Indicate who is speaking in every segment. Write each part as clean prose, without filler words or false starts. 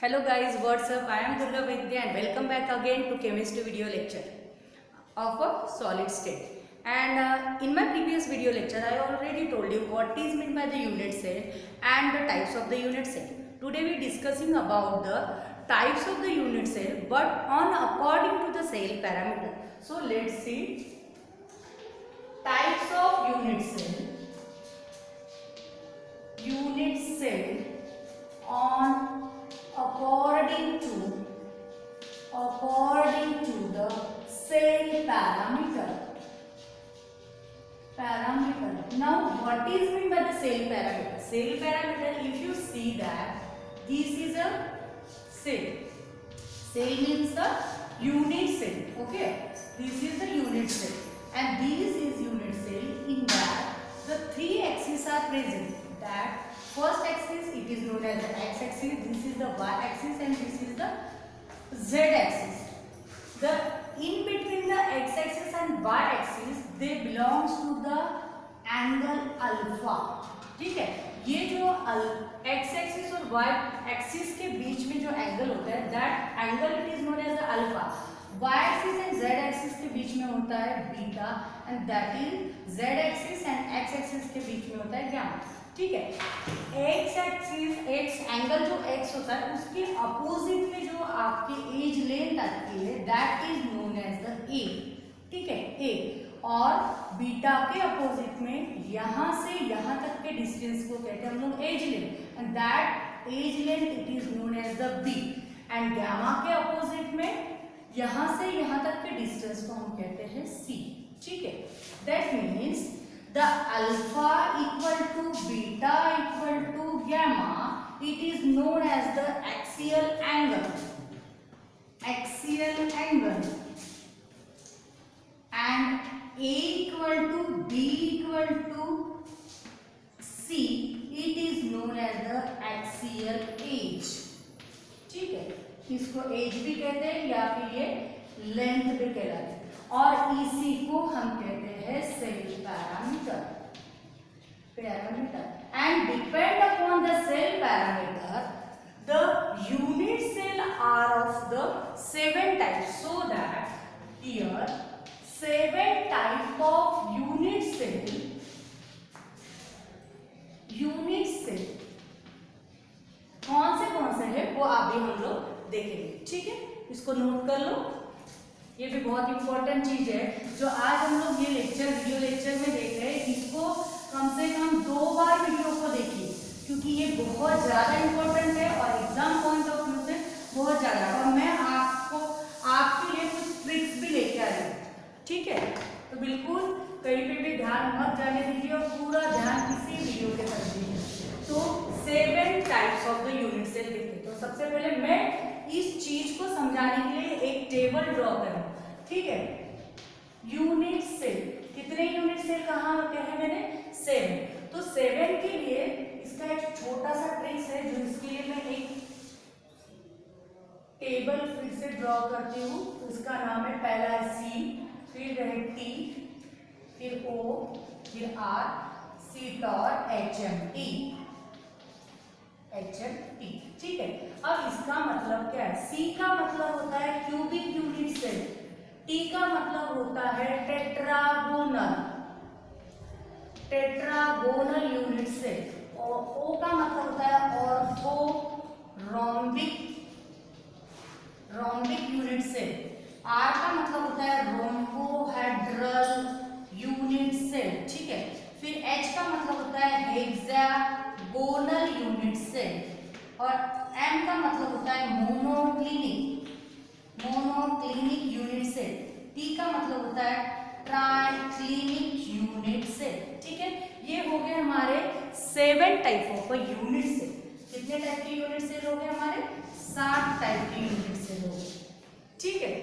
Speaker 1: Hello guys, what's up? I am Durga Vidya and welcome back again to chemistry video lecture of a solid state. And in my previous video lecture, I already told you what is meant by the unit cell and the types of the unit cell. Today we are discussing about the types of the unit cell but on according to the cell parameter. So let's see types of unit cell. Unit cell on according to the cell parameter. Now what is meant by the cell parameter? Cell parameter, if you see that this is a cell. Cell means the unit cell. Okay, this is the unit cell and this is unit cell in that the three axes are present. That first axis, it is known as the x-axis, this is the y-axis and this is the z-axis. The in between the x-axis and y-axis they belongs to the angle alpha. ठीक है, ये जो x-axis और y-axis के बीच में जो angle होता है that angle it is known as the alpha. Y-axis and z-axis के बीच में होता है beta and that is z-axis and x-axis के बीच में होता है गामा. ठीक है, एक्स एक्सिस एक्स एंगल जो एक्स होता है उसके अपोजिट में जो आपकी एज लेंथ आती है that is known as the A. ठीक है, ए और बीटा के अपोजिट में यहां से यहां तक के डिस्टेंस को कहते हैं हम लोग edge length and that edge length it is known as the B. And gamma के अपोजिट में यहां से यहां तक के डिस्टेंस को हम कहते हैं सी. ठीक है, that means the alpha equal to beta equal to gamma, it is known as the axial angle. And A equal to B equal to C, it is known as the axial edge. ठीक है, इसको as भी कहते हैं या फिर ये length भी कहलाते हैं और इसी को हम कहते हैं cell parameter. And depend upon the cell parameter, the unit cell are of the 7 types. So that here 7 type of unit cell कौन से है वो अभी हम लोग देखेंगे. ठीक है, इसको नोट कर लो, ये भी बहुत इंपॉर्टेंट चीज है जो आज हम लोग ये वीडियो लेक्चर में देख रहे हैं. इसको कम से कम 2 बार वीडियो को देखिए क्योंकि ये बहुत ज्यादा इंपॉर्टेंट है और एग्जाम पॉइंट ऑफ व्यू से बहुत ज्यादा. और मैं आपको आपके लिए कुछ ट्रिक्स भी लेके आ रही हूँ. ठीक है, तो बिल्कुल कहीं पे भी ध्यान मत जाने दीजिए और पूरा ध्यान इसी वीडियो के तरफ दीजिए. तो 7 types of the unit cell देखते. तो सबसे पहले मैं इस चीज को समझाने के लिए एक टेबल ड्रॉ करूं. ठीक है, यूनिट सेल, कितने यूनिट सेल कहाँ होते हैं मैंने 7. तो 7 के लिए इसका एक छोटा सा ट्रिक्स है जो इसके लिए मैं एक टेबल फिर से ड्रॉ करती हूँ. तो इसका नाम है, पहला है सी, फिर है टी, फिर ओ, फिर आर, सी टॉर, एच एम टी. ठीक है, अब इसका मतलब क्या है. सी का मतलब होता है क्यूबिक यूनिट सेल, टी का मतलब होता है टेट्रागोनल यूनिट सेल और ओ का मतलब होता है ऑर्थोरोम्बिक यूनिट सेल. आर का मतलब होता है रोम्बोहेड्रल यूनिट सेल. ठीक है, फिर एच का मतलब होता है हेक्सागोनल यूनिट सेल और एम का मतलब होता है मोनोक्लिनिक यूनिट सेल. टी का मतलब होता है ट्राइक्लिनिक यूनिट सेल. ठीक है, ये हो गए हमारे 7 टाइप ऑफ यूनिट सेल. कितने टाइप के यूनिट सेल हो गए हमारे 7 टाइप के यूनिट सेल हो गए. ठीक है,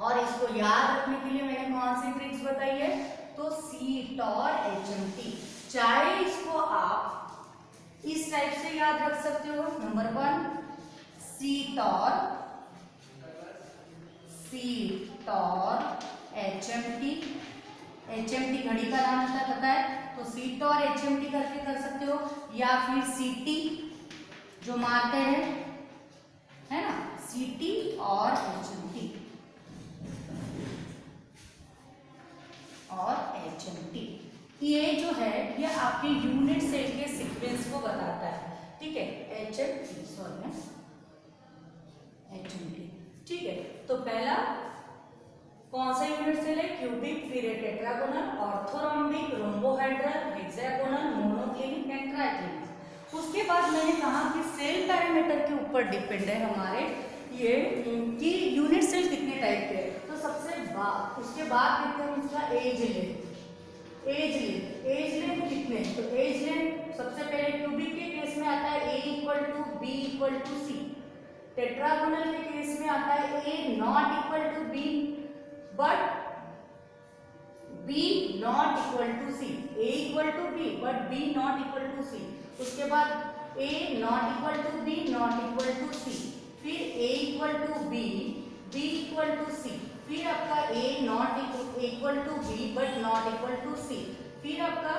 Speaker 1: और इसको याद रखने के लिए मैंने कौन सी ट्रिक्स बताई है, तो सी टॉर HMT. चाहे इसको आप इस टाइप से याद रख सकते हो. नंबर 1 सी टॉर HMT. घड़ी का नाम होता है, पता है. तो सी टॉर HMT करके कर सकते हो या फिर CT जो मारते हैं CT और HMT और HMT। ये जो है ये आपके यूनिट सेल के सीक्वेंस को बताता है, ठीक है। HMT सॉरी HMT, ठीक है। तो पहला कौन सा यूनिट सेल है? क्यूबिक, फिर tetragonal, orthorhombic, rhombohedral, hexagonal, monoclinic and triclinic. उसके बाद मैंने कहा कि सेल पैरामीटर के ऊपर डिपेंड है हमारे ये कि यूनिट सेल कितने टाइप के हैं। तो सबसे उसके बाद देखते हैं उसका एज लेंथ। एज लेंथ कितने? तो एज लेंथ सबसे पहले क्यूबिक के केस में आता है A = B = C। टेट्रागोनल के केस में आता है A ≠ B but B ≠ C। A = B but B not C। उसके बाद A not B not C, फिर A = B, B = C, फिर आपका A not B but not C, फिर आपका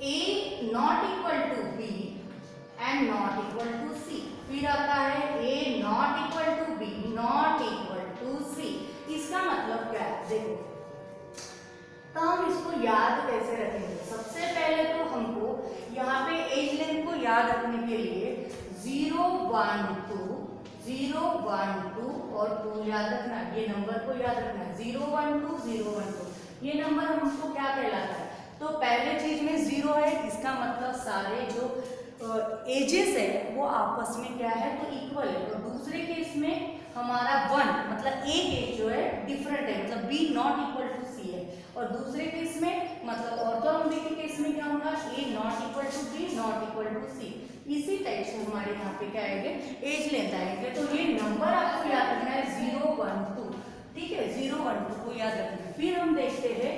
Speaker 1: A not B and not C, फिर आता है A not B not C। इसका मतलब क्या है देखो, तो हम इसको याद कैसे रखेंगे? सबसे पहले तो हमको यहाँ पे एज लेंथ को याद रखने के लिए 0 1 2 और 2 याद रखना, ये नंबर को याद रखना। 0 1 2 ये नंबर हमको क्या कहलाता है? तो पहले चीज में 0 है, इसका मतलब सारे जो एजेस है वो आपस में क्या है? तो इक्वल है। तो दूसरे केस में हमारा 1 मतलब एक एज जो है डिफरेंट है, मतलब B not C है। और दूसरे केस में मतलब ऑर्थोरोम्बिक के केस में क्या होगा? A not B not C। इसी टाइप से हमारे यहाँ पे क्या आएंगे? एज लेंथ आएंगे। तो ये नंबर आपको याद रखना है 0 1 2, ठीक है। 0 1 2 को याद रखना है। फिर हम देखते हैं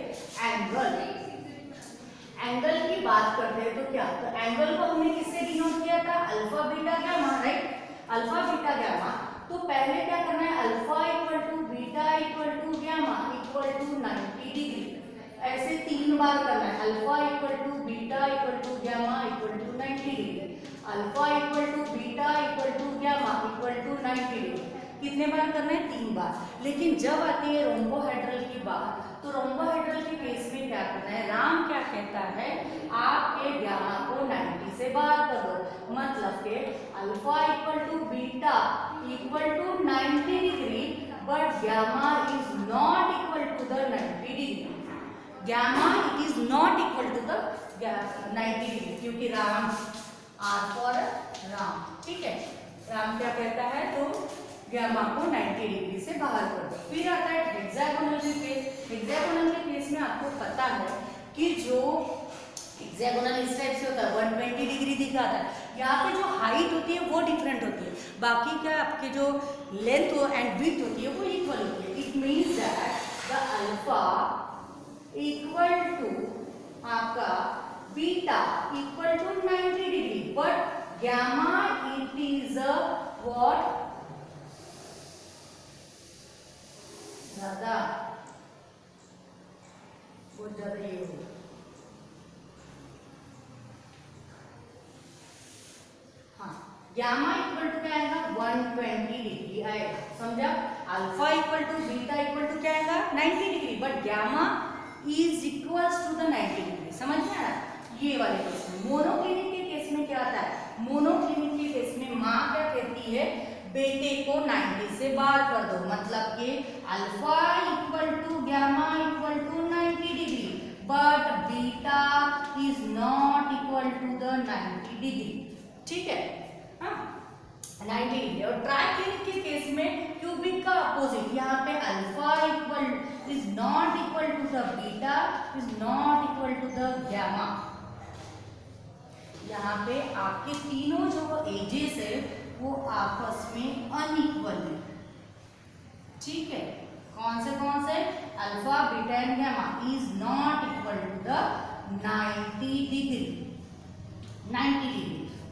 Speaker 1: एंगल की बात करते हैं। तो क्या? तो एंगल को हमने किससे डिनोट किया था? Alpha beta gamma, right. Alpha beta gamma. तो पहले क्या करना है? Alpha = beta = gamma = 90 degree. ऐसे 3 बार करना है। Alpha = beta = gamma = 90 degree. Alpha = beta = gamma = 90 degree. कितने बार करना है? 3 बार। लेकिन जब आती है रोम्बोहेड्रल की बात, तो रोम्बोहेड्रल के केस में क्या करना है? राम क्या कहता है? आपके गामा को 90 से बाहर कर दो, मतलब के alpha = beta = 90 degree but gamma is not equal to the 90 degree. Gamma is not equal to the 90 degree, क्योंकि राम आर फॉर राम, ठीक है। राम क्या कहता है? तो गामा को 90 डिग्री से बाहर कर दो। फिर आता है हेक्सागोनल के केस। हेक्सागोनल के केस में आपको पता है कि जो हेक्सागोनल इस टाइप से होता है 120 डिग्री दिखाता है। यहाँ पे जो हाइट होती है वो डिफरेंट होती है, बाकी क्या आपके जो लेंथ एंड विड्थ होती है वो इक्वल होती है। It means that the alpha equal to आपका beta equal to 90 degree but gamma it is a what? ज्यादा, बहुत ज्यादा ये होगा। गामा इक्वल टू क्या आएगा? 120 डिग्री आएगा, समझा? अल्फा = बीटा = क्या आएगा? 90 degree but gamma is equals to the 90 degree. समझ में आ रहा है? ये वाले केस में। मोनोक्लिनिक के केस में क्या आता है? मोनोक्लिनिक के केस में माँ क्या कहती है? बेटे को 90 से बाहर कर दो, मतलब कि alpha = gamma = 90 degree but beta is not equal to the 90 degree, ठीक है। 90 डिग्री। और ट्राइक्लिनिक के केस में क्यूबिक का अपोजिट, यहाँ पे alpha is not equal to the beta is not equal to the gamma. यहाँ पे आपके तीनों जो एजेस है वो आपस में अनइक्वल है, ठीक है। कौन से alpha beta and gamma is not equal to the 90 degree.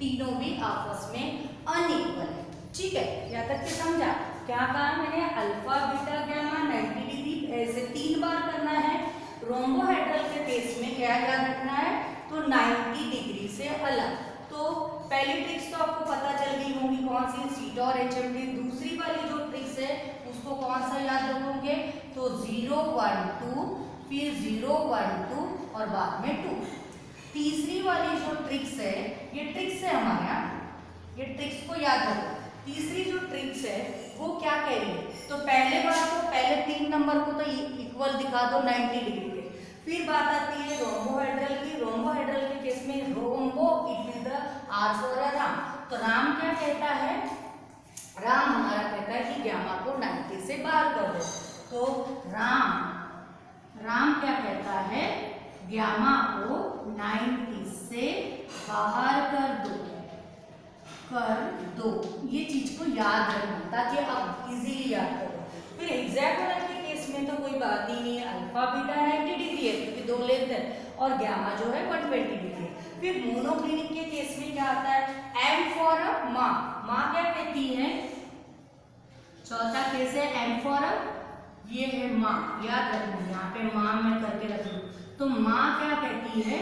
Speaker 1: तीनों भी आपस में अनइक्वल है, ठीक है। यहाँ तक के समझा? क्या कहा मैंने? अल्फा बीटा गामा 90 डिग्री ऐसे 3 बार करना है। रोम्बोहेड्रल के केस में क्या याद रखना है? तो 90 डिग्री से अलग। तो पहली ट्रिक्स तो आपको पता चल गई होंगी कौन सी, सीटा और HMD। दूसरी वाली जो ट्रिक्स है उसको कौन सा याद रखोगे, तो 0 1 2, फिर 0 1 2 और बाद में 2। तीसरी वाली जो ट्रिक्स है, ये ट्रिक्स है हमारे यहाँ, ये ट्रिक्स को याद रखो। तीसरी जो ट्रिक्स है वो क्या कह रही है, तो पहले बात तो पहले 3 नंबर को तो इक्वल दिखा दो 90 डिग्री के। फिर बात आती है रोम्बोहेड्रल की। रोम्बोहेड्रल के केस में rhombo it is the R for Ram. तो राम क्या कहता है, राम हमारा कहता है कि गामा को 90 से बाहर कर दो। तो राम क्या कहता है, गामा को 90 से बाहर कर दो। ये चीज को याद रखना ताकि आप इजीली याद करो। फिर हेक्सागोनल के केस में तो कोई बात ही नहीं है, अल्फा बीटा 90 डिग्री है क्योंकि 2 लेंथ है, और गामा जो है 120 डिग्री है। फिर मोनोक्लिनिक के केस में क्या आता है, एम फॉर माँ क्या कहती है, चौथा केस है एम फॉर ये है माँ, याद रखना यहाँ पे माँ मैं करके रख लूँ। तो माँ क्या कहती है,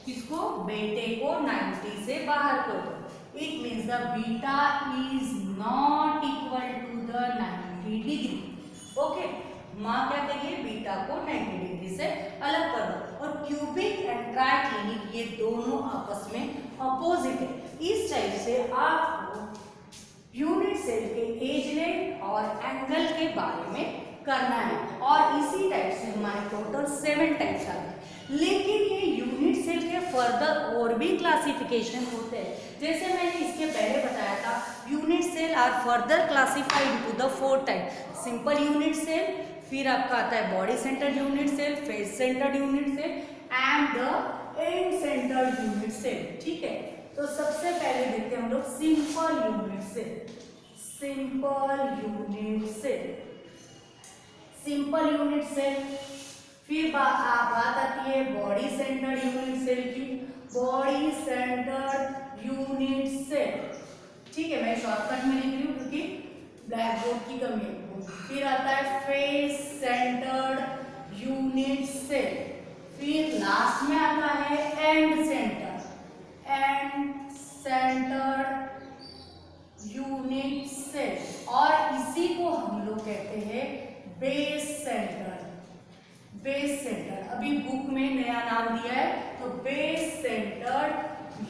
Speaker 1: किसको, बेटे को 90 से बाहर कर दो। It means the beta is not equal to the 90 degree. Okay, माँ क्या कहिए, बीटा को 90 डिग्री से अलग कर दो। और क्यूबिक एंड ट्राइक्लिनिक ये दोनों आपस में अपोजिट है। इस टाइप से आपको यूनिट सेल के एज लेंथ और एंगल के बारे में करना है, और इसी टाइप से हमारे टोटल 7 टाइप्स आ गए। लेकिन ये यूनिट सेल के फर्दर और भी क्लासिफिकेशन होते हैं, जैसे मैंने इसके पहले बताया था, unit cell are further classified into the 4 type, simple unit cell, फिर आपका आता है body centred unit cell, face centred unit cell and the end centred unit cell. ठीक है, तो सबसे पहले देखते हैं हम लोग simple unit cell. Simple unit cell, simple unit cell. फिर बात आती है बॉडी सेंटर्ड यूनिट सेल की, बॉडी सेंटर्ड यूनिट सेल। ठीक है, मैं शॉर्टकट में लिख रही हूँ क्योंकि ब्लैक बोर्ड की कमी है। फिर आता है फेस सेंटर्ड यूनिट सेल। फिर लास्ट में आता है एंड सेंटर्ड यूनिट सेल, और इसी को हम लोग कहते हैं बेस सेंटर। बेस सेंटर अभी बुक में नया नाम दिया है, तो बेस सेंटर्ड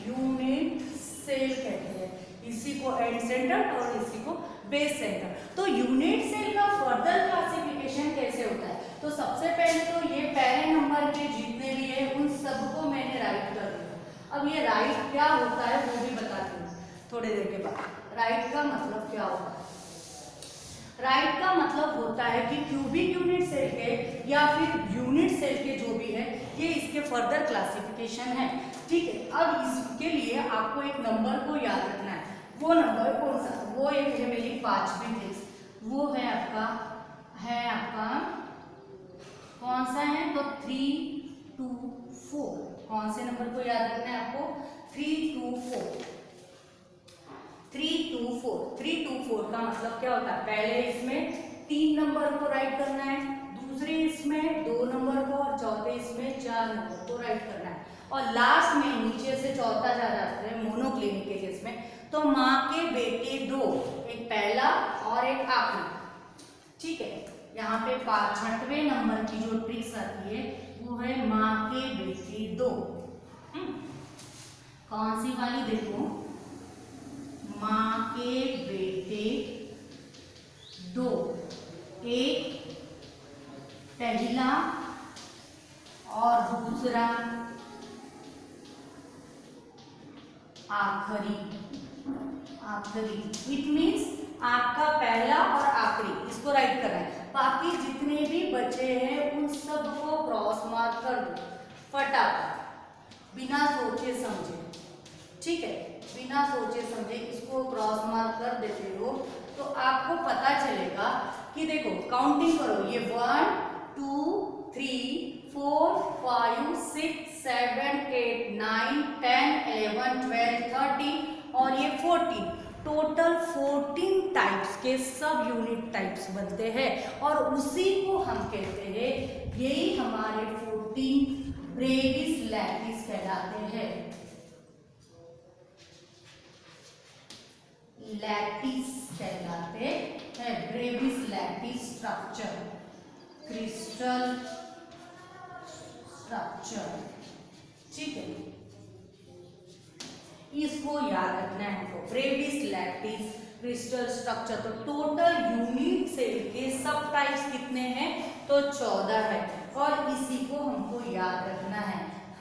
Speaker 1: यूनिट सेल कहते हैं। इसी को एंड सेंटर और इसी को बेस सेंटर। तो यूनिट सेल का फर्दर क्लासिफिकेशन कैसे होता है, तो सबसे पहले तो ये पहले नंबर के जितने भी है उन सबको मैंने राइट कर दिया। अब ये राइट क्या होता है वो भी बताती हूँ थोड़ी देर के बाद। राइट का मतलब क्या होता है, राइट का मतलब होता है कि क्यूबिक यूनिट सेल के या फिर यूनिट सेल के जो भी है, ये इसके फर्दर क्लासिफिकेशन है। ठीक है, अब इसके लिए आपको एक नंबर को याद रखना है। वो नंबर कौन सा, वो एक है मेरी 5वीं ट्रिक्स, वो है आपका कौन सा है, तो 3 2 4। कौन से नंबर को याद रखना है आपको, 3 2 4। 3 2 4, 3 2 4 का मतलब क्या होता है, पहले इसमें 3 नंबर को राइट करना है, दूसरे इसमें 2 नंबर को, और चौथे इसमें 4 नंबर को राइट करना है, और लास्ट में नीचे से चौथा जा जाता है मोनोक्लिनिक के केस में। तो माँ के बेटे 2, एक पहला और एक आखिरी। ठीक है, यहाँ पे 6वें नंबर की जो ट्रिक्स आती है वो है माँ के बेटे 2। कौन सी वाली देखो, माँ के बेटे 2, एक पहला और दूसरा आखिरी। इट मीन्स आपका पहला और आखिरी, इसको राइट करना है। बाकी जितने भी बचे हैं उन सबको क्रॉस मार्क कर दो फटाफट, बिना सोचे समझे। ठीक है, बिना सोचे समझे इसको क्रॉस मार्क कर देते हो तो आपको पता चलेगा कि देखो काउंटिंग करो, ये 1 2 3 4 5 6 7 8 9 10 11 12 13 और ये 14, टोटल 14 टाइप्स के सब यूनिट टाइप्स बनते हैं, और उसी को हम कहते हैं, यही हमारे 14 ब्रेविस लैटिस कहलाते हैं। लैटिस कहलाते हैं, Brevis lattice structure, crystal structure. ठीक है, इसको याद रखना है हमको, ब्रेविस लैटिस क्रिस्टल स्ट्रक्चर। तो टोटल यूनिट सेल के सब टाइप्स कितने हैं? तो 14 है, और इसी को हमको याद रखना है।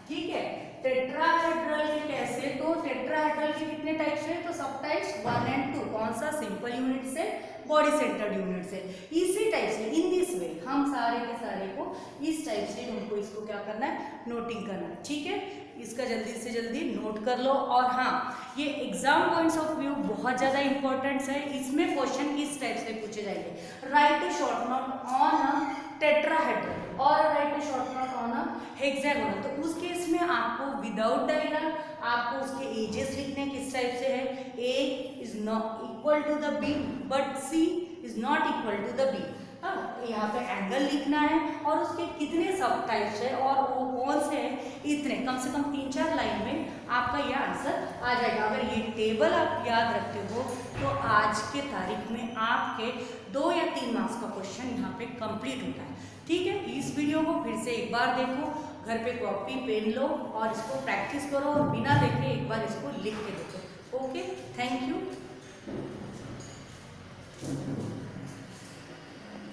Speaker 1: ठीक है, टेट्राहेड्रल के कैसे? तो टेट्राहेड्रल के कितने टाइप्स हैं? तो सब टाइप्स 1 और 2। कौन सा? सिंपल यूनिट से, बॉडी सेंटर्ड यूनिट से। इसी टाइप से, इन दिस वे, हम सारे के सारे को इस टाइप से हमको इसको क्या करना है? नोटिंग करना है। ठीक है, इसका जल्दी से जल्दी नोट कर लो। और हाँ, ये एग्जाम पॉइंट्स ऑफ व्यू बहुत ज़्यादा इंपॉर्टेंट है। इसमें क्वेश्चन किस टाइप से पूछे जाएंगे? Write a short note on a tetrahedral और write a short note on a hexagonal. तो उस केस में आपको विदाउट डायग्राम आपको उसके एजेस लिखने किस टाइप से है? A is not equal to the B but C is not equal to the B. यहाँ पे एंगल लिखना है और उसके कितने सब टाइप्स है और वो कौन से हैं, इतने कम से कम 3-4 लाइन में आपका ये आंसर आ जाएगा। अगर ये टेबल आप याद रखते हो तो आज के तारीख में आपके 2 या 3 मार्क्स का क्वेश्चन यहाँ पे कंप्लीट होता है। ठीक है, इस वीडियो को फिर से एक बार देखो, घर पे कॉपी पेन लो और इसको प्रैक्टिस करो, और बिना देखे एक बार इसको लिख के देखो। Okay, thank you.